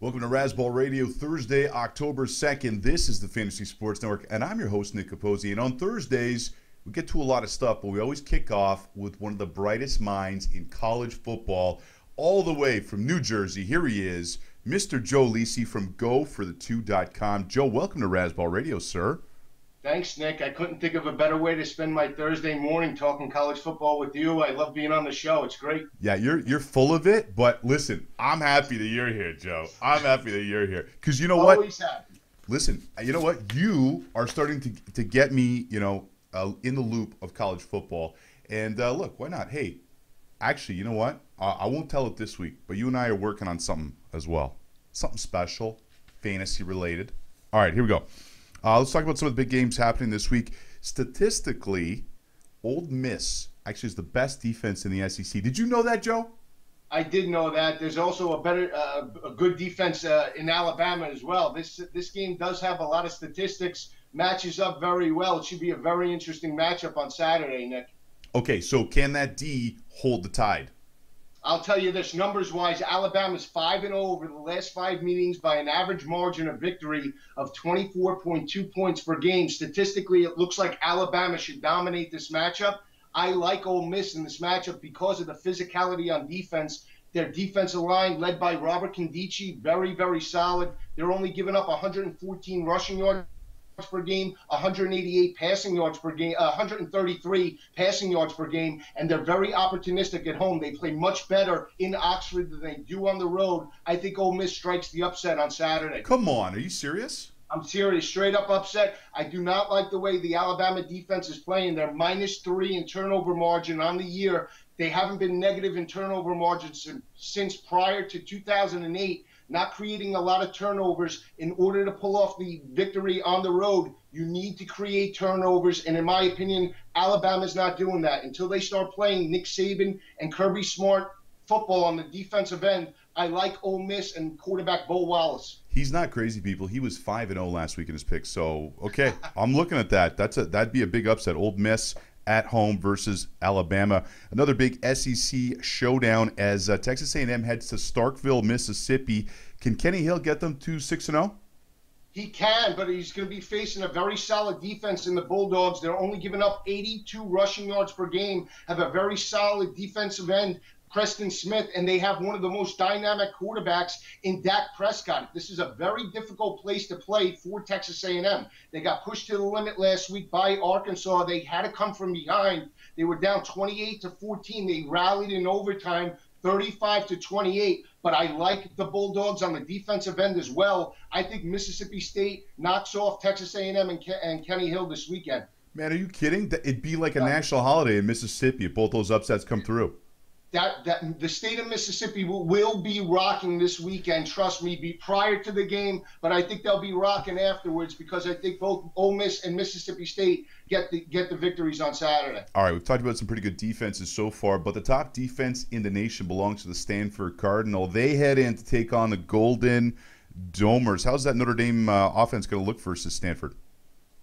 Welcome to Razzball Radio, Thursday, October 2nd. This is the Fantasy Sports Network, and I'm your host, Nick Raducanu. And on Thursdays, we get to a lot of stuff, but we always kick off with one of the brightest minds in college football, all the way from New Jersey. Here he is, Mr. Joe Lisi from GoForThe2.com. Joe, welcome to Razzball Radio, sir. Thanks, Nick. I couldn't think of a better way to spend my Thursday morning talking college football with you. I love being on the show. It's great. Yeah, you're full of it, but listen, I'm happy that you're here, Joe. I'm happy that you're here. Because you know what? Always happy. Listen, you know what? You are starting to get me, in the loop of college football. And look, why not? Hey, actually, you know what? I won't tell it this week, but you and I are working on something as well. Something special, fantasy related. All right, here we go. Let's talk about some of the big games happening this week. Statistically, Ole Miss actually is the best defense in the SEC. Did you know that, Joe? I did know that. There's also a good defense in Alabama as well. This game does have a lot of statistics, matches up very well. It should be a very interesting matchup on Saturday, Nick. Okay, so can that D hold the tide? I'll tell you this, numbers-wise, Alabama's 5-0 over the last 5 meetings by an average margin of victory of 24.2 points per game. Statistically, it looks like Alabama should dominate this matchup. I like Ole Miss in this matchup because of the physicality on defense. Their defensive line, led by Robert Condici, very, very solid. They're only giving up 114 rushing yards per game, 188 passing yards per game, 133 passing yards per game, and they're very opportunistic at home. They play much better in Oxford than they do on the road. I think Ole Miss strikes the upset on Saturday. Come on, are you serious? I'm serious, straight up upset. I do not like the way the Alabama defense is playing. They're -3 in turnover margin on the year. They haven't been negative in turnover margins since prior to 2008. Not creating a lot of turnovers. In order to pull off the victory on the road, you need to create turnovers. And in my opinion, Alabama's not doing that. Until they start playing Nick Saban and Kirby Smart football on the defensive end, I like Ole Miss and quarterback Bo Wallace. He's not crazy, people. He was 5-0 last week in his picks. So, okay, I'm looking at that. That'd be a big upset. Ole Miss at home versus Alabama. Another big SEC showdown as Texas A&M heads to Starkville, Mississippi. Can Kenny Hill get them to 6-0? He can, but he's going to be facing a very solid defense in the Bulldogs. They're only giving up 82 rushing yards per game, have a very solid defensive end, Preston Smith, and they have one of the most dynamic quarterbacks in Dak Prescott. This is a very difficult place to play for Texas A&M. They got pushed to the limit last week by Arkansas. They had to come from behind. They were down 28-14. They rallied in overtime, 35-28. But I like the Bulldogs on the defensive end as well. I think Mississippi State knocks off Texas A&M and Kenny Hill this weekend. Man, are you kidding? It'd be like a national holiday in Mississippi if both those upsets come through. That the state of Mississippi will be rocking this weekend. Trust me, prior to the game, but I think they'll be rocking afterwards because I think both Ole Miss and Mississippi State get the victories on Saturday. All right, we've talked about some pretty good defenses so far, but the top defense in the nation belongs to the Stanford Cardinal. They head in to take on the Golden Domers. How's that Notre Dame offense going to look versus Stanford?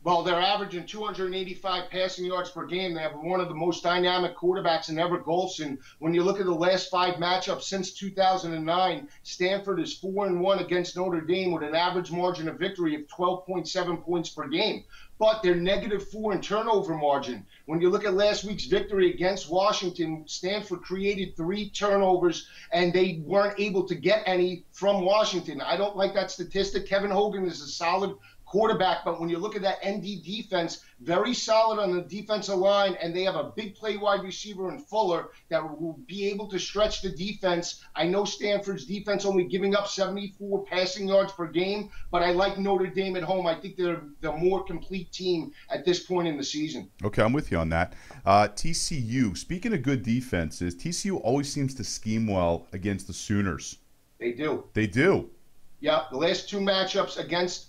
Well, they're averaging 285 passing yards per game. They have one of the most dynamic quarterbacks in Everett Golson. When you look at the last 5 matchups since 2009, Stanford is 4-1 against Notre Dame with an average margin of victory of 12.7 points per game. But they're -4 in turnover margin. When you look at last week's victory against Washington, Stanford created 3 turnovers, and they weren't able to get any from Washington. I don't like that statistic. Kevin Hogan is a solid quarterback, but when you look at that ND defense, very solid on the defensive line, and they have a big play wide receiver in Fuller that will be able to stretch the defense. I know Stanford's defense only giving up 74 passing yards per game, but I like Notre Dame at home. I think they're the more complete team at this point in the season. Okay, I'm with you on that. TCU, speaking of good defenses, TCU always seems to scheme well against the Sooners. They do. They do. Yeah, the last 2 matchups against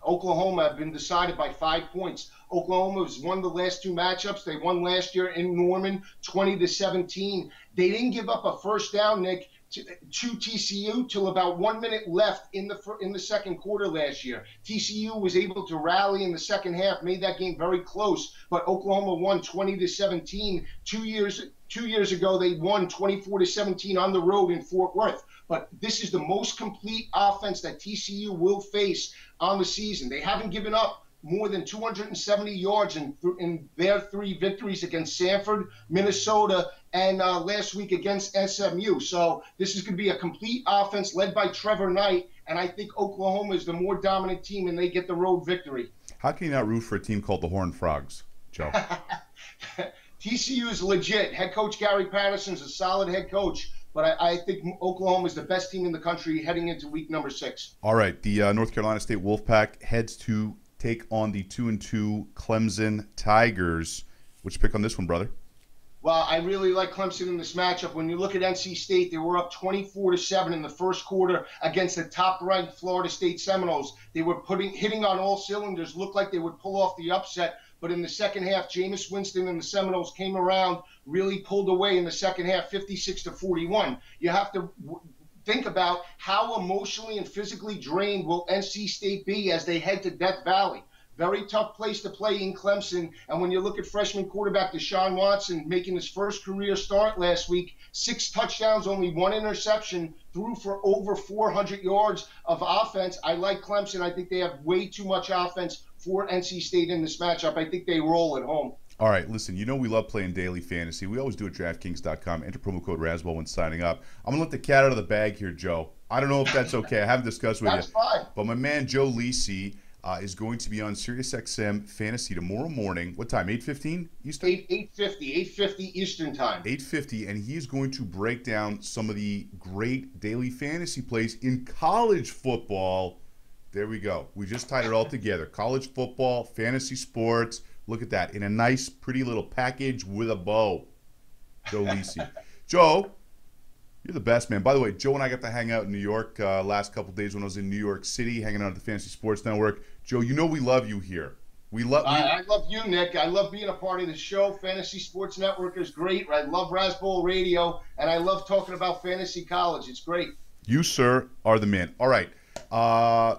Oklahoma have been decided by 5 points. Oklahoma has won the last 2 matchups. They won last year in Norman, 20-17. They didn't give up a first down, Nick, to TCU till about 1 minute left in the second quarter last year. TCU was able to rally in the second half, made that game very close, but Oklahoma won 20-17. 2 years ago, they won 24-17 on the road in Fort Worth. But this is the most complete offense that TCU will face on the season. They haven't given up more than 270 yards in their 3 victories against Samford, Minnesota, and last week against SMU. So this is going to be a complete offense led by Trevor Knight, and I think Oklahoma is the more dominant team, and they get the road victory. How can you not root for a team called the Horned Frogs, Joe? TCU is legit. Head coach Gary Patterson's a solid head coach, but I think Oklahoma is the best team in the country heading into week number 6. All right, the North Carolina State Wolfpack heads to take on the 2-2 Clemson Tigers. What's your pick on this one, brother? Well, I really like Clemson in this matchup. When you look at NC State, they were up 24-7 in the first quarter against the top-ranked Florida State Seminoles. They were hitting on all cylinders, looked like they would pull off the upset. But in the second half, Jameis Winston and the Seminoles came around, really pulled away in the second half, 56-41. You have to think about how emotionally and physically drained will NC State be as they head to Death Valley. Very tough place to play in Clemson. And when you look at freshman quarterback Deshaun Watson making his first career start last week, 6 touchdowns, only 1 interception, threw for over 400 yards of offense. I like Clemson. I think they have way too much offense for NC State in this matchup. I think they roll at home. All right, listen, you know we love playing daily fantasy. We always do at DraftKings.com. Enter promo code Razzball when signing up. I'm going to let the cat out of the bag here, Joe. I don't know if that's okay. I haven't discussed with That's you. fine. But my man Joe Lisi is going to be on SiriusXM Fantasy tomorrow morning. What time, 8:15 Eastern? 8:50 Eastern time. 8:50, and he's going to break down some of the great daily fantasy plays in college football. There we go. We just tied it all together. College football, fantasy sports. Look at that. In a nice, pretty little package with a bow. Joe Lisi. Joe, you're the best, man. By the way, Joe and I got to hang out in New York last couple days when I was in New York City, hanging out at the Fantasy Sports Network. Joe, you know we love you here. I love you, Nick. I love being a part of the show. Fantasy Sports Network is great. I love Razzball Radio, and I love talking about fantasy college. It's great. You, sir, are the man. All right.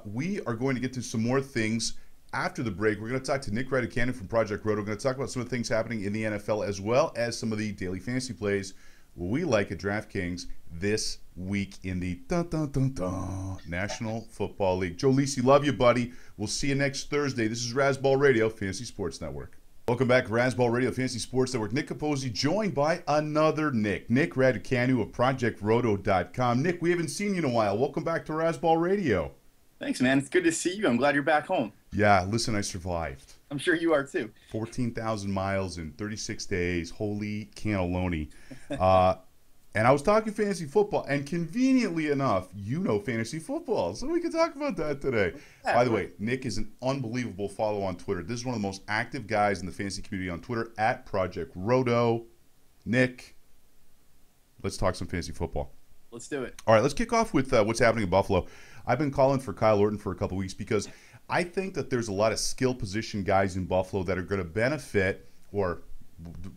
We are going to get to some more things after the break. We're going to talk to Nick Raducanu from Project Roto. We're going to talk about some of the things happening in the NFL as well as some of the daily fantasy plays we like at DraftKings this week in the National Football League. Joe Lisi, love you, buddy. We'll see you next Thursday. This is Razzball Radio, Fantasy Sports Network. Welcome back to Razzball Radio, Fantasy Sports Network. Nick Capozzi joined by another Nick Raducanu of ProjectRoto.com. Nick, we haven't seen you in a while. Welcome back to Razzball Radio. Thanks, man. It's good to see you. I'm glad you're back home. Yeah, listen, I survived. I'm sure you are too. 14,000 miles in 36 days. Holy cannelloni. And I was talking fantasy football, and conveniently enough, you know fantasy football, so we can talk about that today. Yeah, by the way, Nick is an unbelievable follow on Twitter. This is one of the most active guys in the fantasy community on Twitter, at Project Roto. Nick, let's talk some fantasy football. Let's do it. All right, let's kick off with what's happening in Buffalo. I've been calling for Kyle Orton for a couple weeks because I think that there's a lot of skill position guys in Buffalo that are going to benefit, or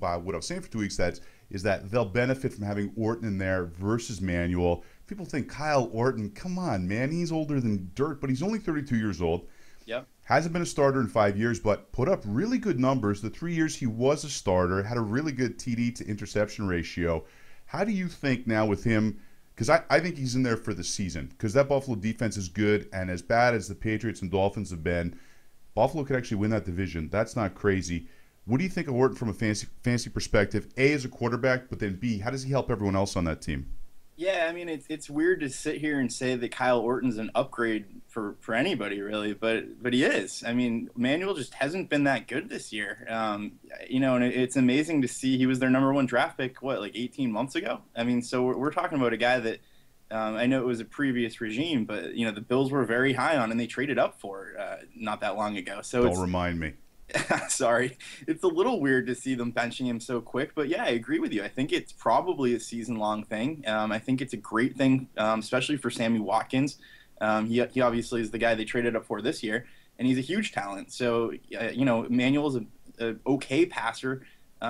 what I was saying for 2 weeks, is that they'll benefit from having Orton in there versus Manuel. People think Kyle Orton, come on, man, he's older than dirt, but he's only 32 years old. Yep. Hasn't been a starter in 5 years, but put up really good numbers. The 3 years he was a starter, had a really good TD to interception ratio. How do you think now with him? Because I think he's in there for the season, because that Buffalo defense is good, and as bad as the Patriots and Dolphins have been, Buffalo could actually win that division. That's not crazy. What do you think of Orton from a fantasy perspective? A, as a quarterback, but then B, how does he help everyone else on that team? Yeah, I mean, it's weird to sit here and say that Kyle Orton's an upgrade for anybody, really, but he is. I mean, Manuel just hasn't been that good this year. And it's amazing to see he was their #1 draft pick, like 18 months ago? I mean, so we're talking about a guy that I know it was a previous regime, but, the Bills were very high on, and they traded up for not that long ago. So Don't remind me. Sorry. It's a little weird to see them benching him so quick, but yeah, I agree with you. I think it's probably a season-long thing. I think it's a great thing, especially for Sammy Watkins. He obviously is the guy they traded up for this year, and he's a huge talent. So, Manuel's an okay passer.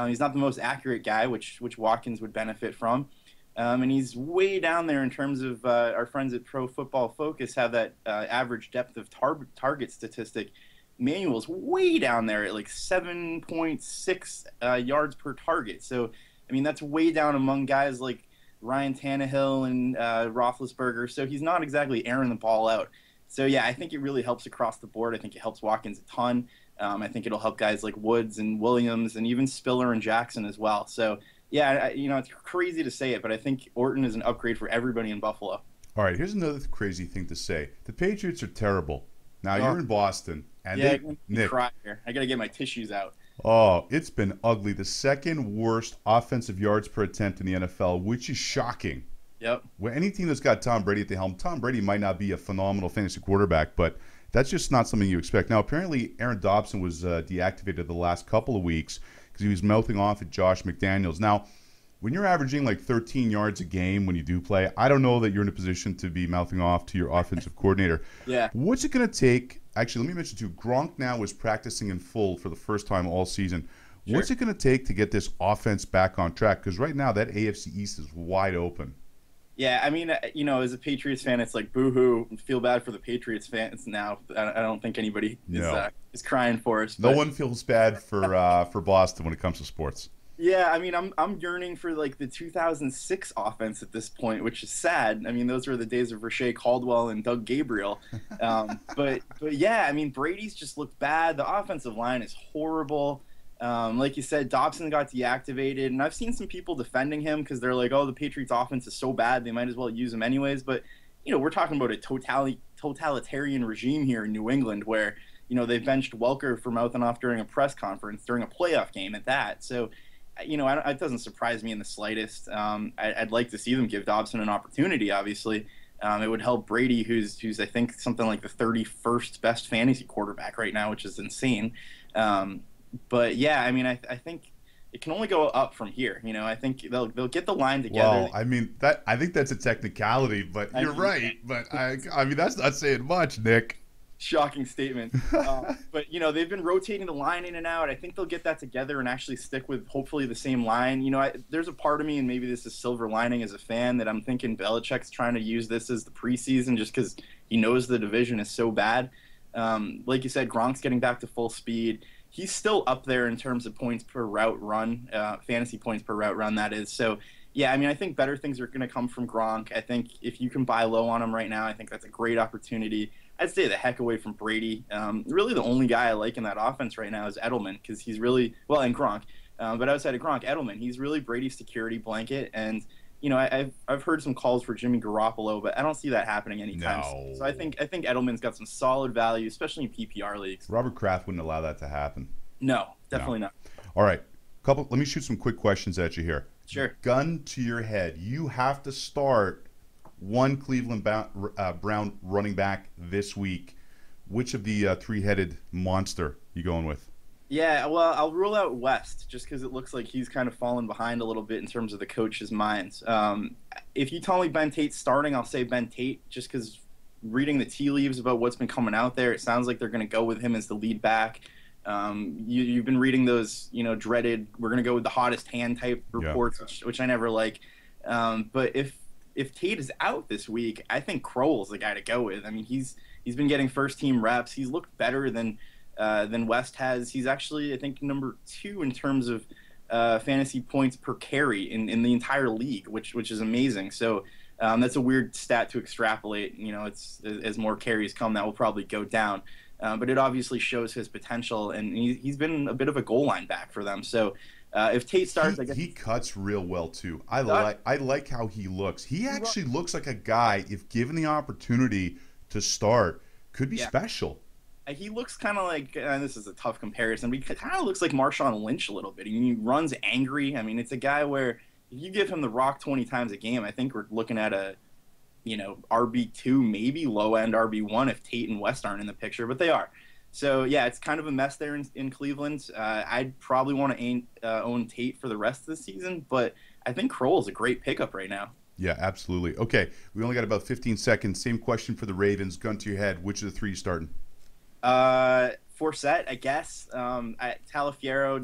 He's not the most accurate guy, which Watkins would benefit from. And he's way down there in terms of our friends at Pro Football Focus have that average depth of target statistic. Manuel's way down there at like 7.6 yards per target. So, I mean, that's way down among guys like Ryan Tannehill and Roethlisberger. So he's not exactly airing the ball out. So, yeah, I think it really helps across the board. I think it helps Watkins a ton. I think it'll help guys like Woods and Williams and even Spiller and Jackson as well. So, yeah, it's crazy to say it, but I think Orton is an upgrade for everybody in Buffalo. All right, here's another crazy thing to say. The Patriots are terrible. Now, you're in Boston. And yeah, Nick, cry here. I got to get my tissues out. Oh, it's been ugly. The second worst offensive yards per attempt in the NFL, which is shocking. Yep. When any team that's got Tom Brady at the helm, Tom Brady might not be a phenomenal fantasy quarterback, but that's just not something you expect. Now, apparently, Aaron Dobson was deactivated the last couple of weeks because he was mouthing off at Josh McDaniels. Now, when you're averaging like 13 yards a game when you do play, I don't know that you're in a position to be mouthing off to your offensive coordinator. Yeah. What's it going to take? Actually, let me mention too, Gronk now is practicing in full for the first time all season. Sure. What's it going to take to get this offense back on track? Because right now that AFC East is wide open. Yeah, I mean, as a Patriots fan, it's like boo-hoo. Feel bad for the Patriots fans now. I don't think anybody is crying for us. No one feels bad for Boston when it comes to sports. Yeah, I mean, I'm yearning for like the 2006 offense at this point, which is sad. I mean, those were the days of Rashae Caldwell and Doug Gabriel. But yeah, I mean, Brady's just looked bad. The offensive line is horrible. Like you said, Dobson got deactivated, and I've seen some people defending him because they're like, "Oh, the Patriots' offense is so bad, they might as well use him anyways." But we're talking about a totalitarian regime here in New England where they benched Welker for mouthing off during a press conference during a playoff game at that. So. It doesn't surprise me in the slightest. I'd like to see them give Dobson an opportunity, obviously. It would help Brady, who's I think, something like the 31st best fantasy quarterback right now, which is insane. But, yeah, I mean, I think it can only go up from here. I think they'll get the line together. Well, I mean, I think that's a technicality, but you're right. But, I mean, that's not saying much, Nick. Shocking statement. But, they've been rotating the line in and out. I think they'll get that together and actually stick with hopefully the same line. There's a part of me, and maybe this is silver lining as a fan, that I'm thinking Belichick's trying to use this as the preseason just because he knows the division is so bad. Like you said, Gronk's getting back to full speed. He's still up there in terms of points per route run, fantasy points per route run, that is. So, yeah, I mean, I think better things are going to come from Gronk. I think if you can buy low on him right now, I think that's a great opportunity. I'd stay the heck away from Brady. Really, the only guy I like in that offense right now is Edelman because he's really – well, and Gronk. But outside of Gronk, Edelman, he's really Brady's security blanket. And, I've heard some calls for Jimmy Garoppolo, but I don't see that happening anytime soon. So I think Edelman's got some solid value, especially in PPR leagues. Robert Kraft wouldn't allow that to happen. No, definitely not. All right. Let me shoot some quick questions at you here. Sure. Gun to your head. You have to start one Cleveland Brown running back this week. Which of the three-headed monster you going with? Yeah, well, I'll rule out West just because it looks like he's kind of fallen behind a little bit in terms of the coach's minds. If you tell me Ben Tate's starting, I'll say Ben Tate just because reading the tea leaves about what's been coming out there, it sounds like they're going to go with him as the lead back. You've been reading those, dreaded, we're going to go with the hottest hand type reports, which I never like. But if Tate is out this week, I think Crowell's the guy to go with. I mean, he's been getting first team reps. He's looked better than West has. He's actually, I think, number 2 in terms of fantasy points per carry in the entire league, which is amazing. So that's a weird stat to extrapolate. It's as more carries come, that will probably go down. But it obviously shows his potential, and he's been a bit of a goal line back for them. So if Tate starts, I guess he cuts real well too. I like how he looks. He actually looks like a guy, if given the opportunity to start, could be special. He looks kind of like, this is a tough comparison, but he kind of looks like Marshawn Lynch a little bit. He runs angry. I mean, it's a guy where if you give him the rock 20 times a game, I think we're looking at a RB2, maybe low-end RB1 if Tate and West aren't in the picture, but they are. So, yeah, it's kind of a mess there in Cleveland. I'd probably want to own Tate for the rest of the season, but I think Crowell's a great pickup right now. Yeah, absolutely. Okay, we only got about 15 seconds. Same question for the Ravens. Gun to your head. Which of the three you starting? Forsett, I guess. Talafiero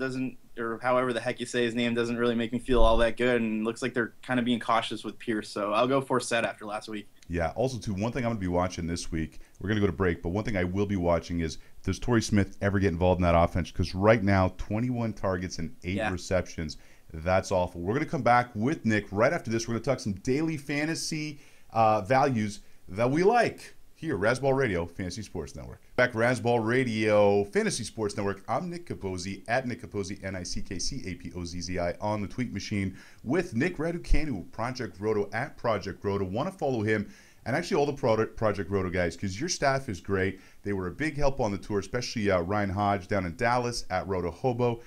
or however the heck you say his name, doesn't really make me feel all that good, and looks like they're kind of being cautious with Pierce. So I'll go Forsett after last week. Yeah. Also, too, one thing I'm going to be watching this week, we're going to go to break, but one thing I will be watching is, does Torrey Smith ever get involved in that offense? Because right now, 21 targets and 8 receptions. That's awful. We're going to come back with Nick right after this. We're going to talk some daily fantasy values that we like here, Razzball Radio, Fantasy Sports Network. Back, Razzball Radio, Fantasy Sports Network. I'm Nick Capozzi, at Nick Capozzi, NickCapozzi, on the tweet machine with Nick Raducanu, Project Roto, at Project Roto. Want to follow him and actually all the Project Roto guys, because your staff is great. They were a big help on the tour, especially Ryan Hodge down in Dallas at Roto Hobo,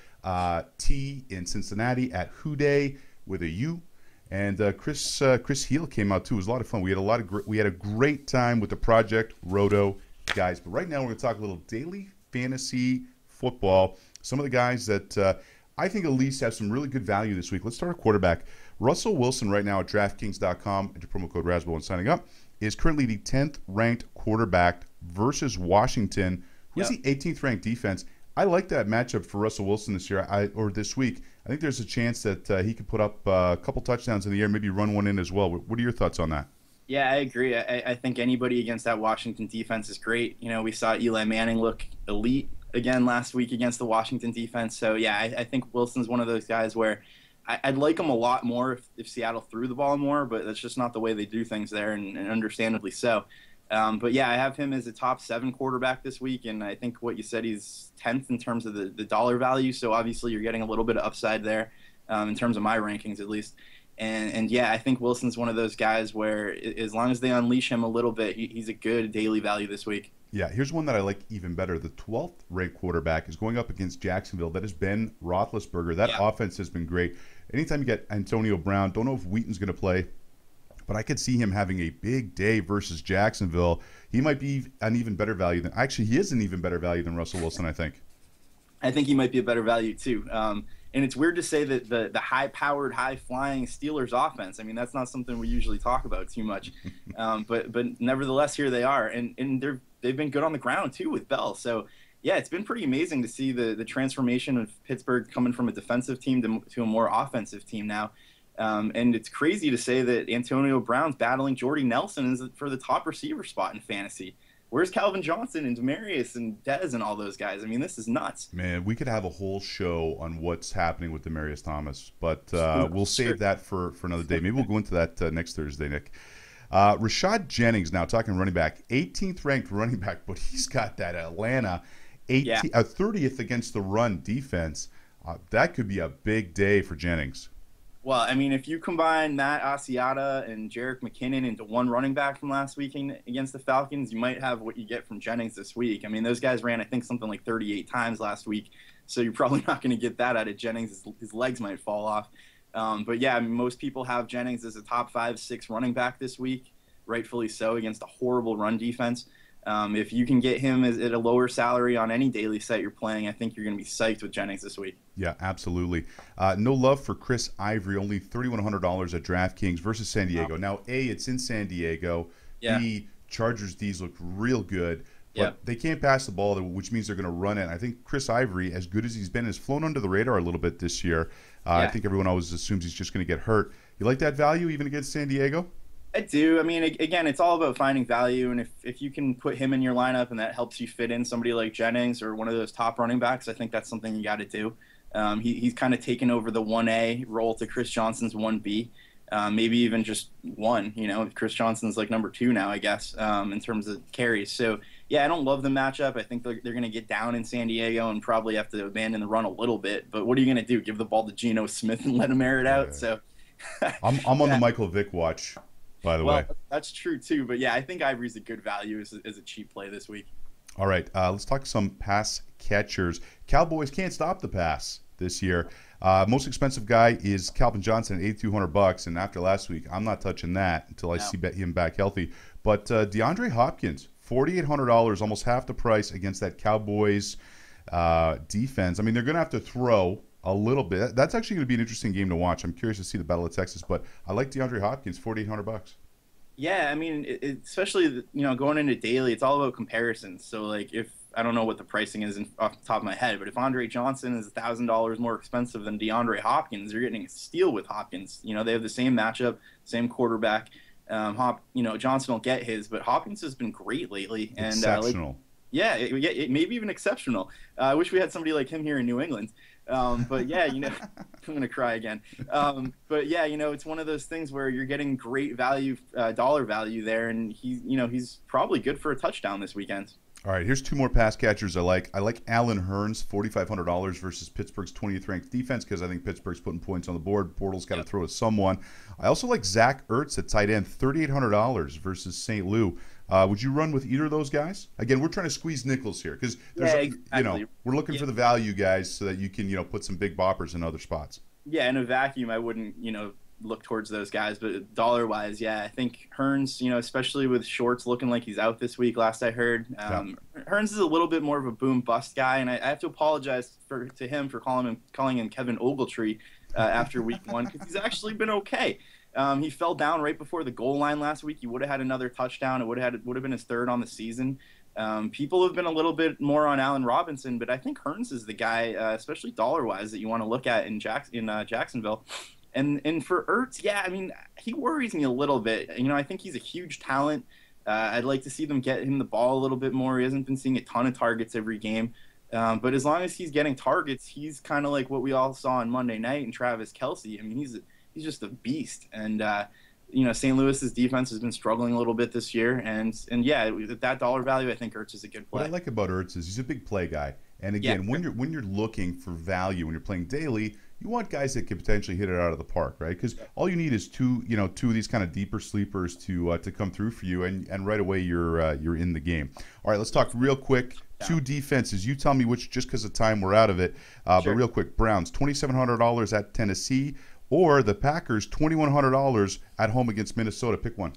T in Cincinnati at Houday with a U. And Chris Heel came out too. It was a lot of fun. We had a great time with the Project Roto guys. But right now we're going to talk a little daily fantasy football. Some of the guys that I think at least have some really good value this week. Let's start at quarterback. Russell Wilson right now at DraftKings.com, enter promo code Razzball when signing up, is currently the 10th ranked quarterback versus Washington, who is the 18th ranked defense. I like that matchup for Russell Wilson this year, or this week. I think there's a chance that he could put up a couple touchdowns in the air, maybe run one in as well. What are your thoughts on that? Yeah, I agree. I think anybody against that Washington defense is great. You know, we saw Eli Manning look elite again last week against the Washington defense. So, yeah, I think Wilson's one of those guys where I'd like him a lot more if Seattle threw the ball more, but that's just not the way they do things there, and understandably so. But, yeah, I have him as a top 7 quarterback this week, and I think what you said, he's 10th in terms of the dollar value. So, obviously, you're getting a little bit of upside there in terms of my rankings at least. And yeah, I think Wilson's one of those guys where as long as they unleash him a little bit, he's a good daily value this week. Yeah, here's one that I like even better. The 12th ranked quarterback is going up against Jacksonville. That is Ben Roethlisberger. That offense has been great. Anytime you get Antonio Brown, don't know if Wheaton's going to play, but I could see him having a big day versus Jacksonville. He might be an even better value than – actually, he is an even better value than Russell Wilson, I think. I think he might be a better value too. And it's weird to say that the high-powered, high-flying Steelers offense, I mean, that's not something we usually talk about too much. But nevertheless, here they are. And they've been good on the ground too with Bell. So, yeah, it's been pretty amazing to see the transformation of Pittsburgh coming from a defensive team to a more offensive team now. And it's crazy to say that Antonio Brown's battling Jordy Nelson for the top receiver spot in fantasy. Where's Calvin Johnson and Demaryius and Dez and all those guys? I mean, this is nuts. Man, we could have a whole show on what's happening with Demaryius Thomas, but we'll save that for another day. Maybe we'll go into that next Thursday, Nick. Rashad Jennings now, talking running back, 18th ranked running back, but he's got that Atlanta 30th against the run defense. That could be a big day for Jennings. Well, I mean, if you combine Matt Asiata and Jerick McKinnon into one running back from last week against the Falcons, you might have what you get from Jennings this week. I mean, those guys ran, I think, something like 38 times last week, so you're probably not going to get that out of Jennings. His legs might fall off. But, yeah, I mean, most people have Jennings as a top 5-6 running back this week, rightfully so, against a horrible run defense. If you can get him at a lower salary on any daily set you're playing, I think you're going to be psyched with Jennings this week. Yeah, absolutely. No love for Chris Ivory, only $3,100 at DraftKings versus San Diego. Now, A, it's in San Diego. Yeah. B, Chargers D's look real good, but they can't pass the ball, which means they're going to run it. I think Chris Ivory, as good as he's been, has flown under the radar a little bit this year. I think everyone always assumes he's just going to get hurt. You like that value even against San Diego? I do. I mean, again, it's all about finding value, and if you can put him in your lineup and that helps you fit in somebody like Jennings or one of those top running backs, I think that's something you got to do. He's kind of taken over the 1A role to Chris Johnson's 1B, maybe even just 1. You know, Chris Johnson's like number 2 now, I guess, in terms of carries. So, yeah, I don't love the matchup. I think they're going to get down in San Diego and probably have to abandon the run a little bit. But what are you going to do? Give the ball to Geno Smith and let him air it out? Yeah. So, I'm on the Michael Vick watch. By the way, that's true too. But yeah, I think Ivory's a good value as a cheap play this week. All right, let's talk some pass catchers. Cowboys can't stop the pass this year. Most expensive guy is Calvin Johnson at $8,200, and after last week, I'm not touching that until I see him back healthy. But DeAndre Hopkins, $4,800, almost half the price against that Cowboys defense. I mean, they're going to have to throw a little bit. That's actually going to be an interesting game to watch. I'm curious to see the Battle of Texas, but I like DeAndre Hopkins, $4,800. Yeah, I mean, especially going into daily, it's all about comparisons. So, like, if I don't know what the pricing is off the top of my head, but if Andre Johnson is $1,000 more expensive than DeAndre Hopkins, you're getting a steal with Hopkins. You know, they have the same matchup, same quarterback. Johnson will get his, but Hopkins has been great lately. And exceptional. Maybe even exceptional. I wish we had somebody like him here in New England. But yeah, I'm going to cry again. But yeah, it's one of those things where you're getting great value, dollar value there, and he's probably good for a touchdown this weekend. All right, here's two more pass catchers I like. I like Allen Hurns, $4,500 versus Pittsburgh's 20th ranked defense because I think Pittsburgh's putting points on the board. Bortles got to throw to someone. I also like Zach Ertz at tight end, $3,800 versus St. Lou. Would you run with either of those guys? Again, we're trying to squeeze nickels here because we're looking for the value guys so that you can put some big boppers in other spots. Yeah, in a vacuum, I wouldn't look towards those guys, but dollar wise, yeah, I think Hurns, especially with Shorts looking like he's out this week. Last I heard, Hurns is a little bit more of a boom bust guy, and I have to apologize to him for calling him Kevin Ogletree after week 1 because he's actually been okay. He fell down right before the goal line last week. He would have had another touchdown. It would have been his 3rd on the season. People have been a little bit more on Allen Robinson, but I think Hurns is the guy, especially dollar-wise, that you want to look at in Jacksonville. And for Ertz, yeah, I mean, he worries me a little bit. I think he's a huge talent. I'd like to see them get him the ball a little bit more. He hasn't been seeing a ton of targets every game. But as long as he's getting targets, he's kind of like what we all saw on Monday night in Travis Kelce. I mean, he's just a beast. And, St. Louis's defense has been struggling a little bit this year. And yeah, with that dollar value, I think Ertz is a good play. What I like about Ertz is he's a big play guy. And again, when you're looking for value, when you're playing daily, you want guys that could potentially hit it out of the park, right? Because all you need is two of these kind of deeper sleepers to come through for you, and right away you're in the game. All right, let's talk real quick. Yeah. 2 defenses. You tell me which, just because of time, we're out of it. Sure. But real quick, Browns $2,700 at Tennessee, or the Packers $2,100 at home against Minnesota. Pick one.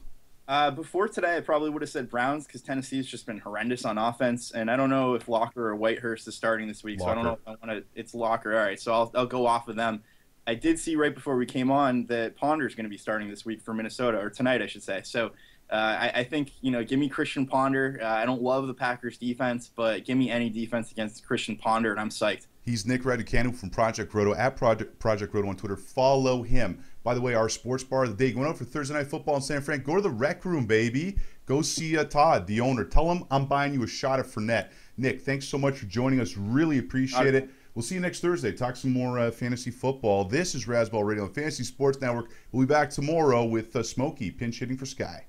Before today, I probably would have said Browns because Tennessee's just been horrendous on offense, and I don't know if Locker or Whitehurst is starting this week, so I don't know if I want to. It's Locker, all right. So I'll go off of them. I did see right before we came on that Ponder's going to be starting this week for Minnesota, or tonight, I should say. So I think give me Christian Ponder. I don't love the Packers defense, but give me any defense against Christian Ponder, and I'm psyched. He's Nick Raducanu from Project Roto, at Project Roto on Twitter. Follow him. By the way, our sports bar of the day going out for Thursday Night Football in San Fran. Go to the Rec Room, baby. Go see Todd, the owner. Tell him I'm buying you a shot of Fernet. Nick, thanks so much for joining us. Really appreciate it. We'll see you next Thursday. Talk some more fantasy football. This is Razzball Radio on Fantasy Sports Network. We'll be back tomorrow with Smokey pinch hitting for Sky.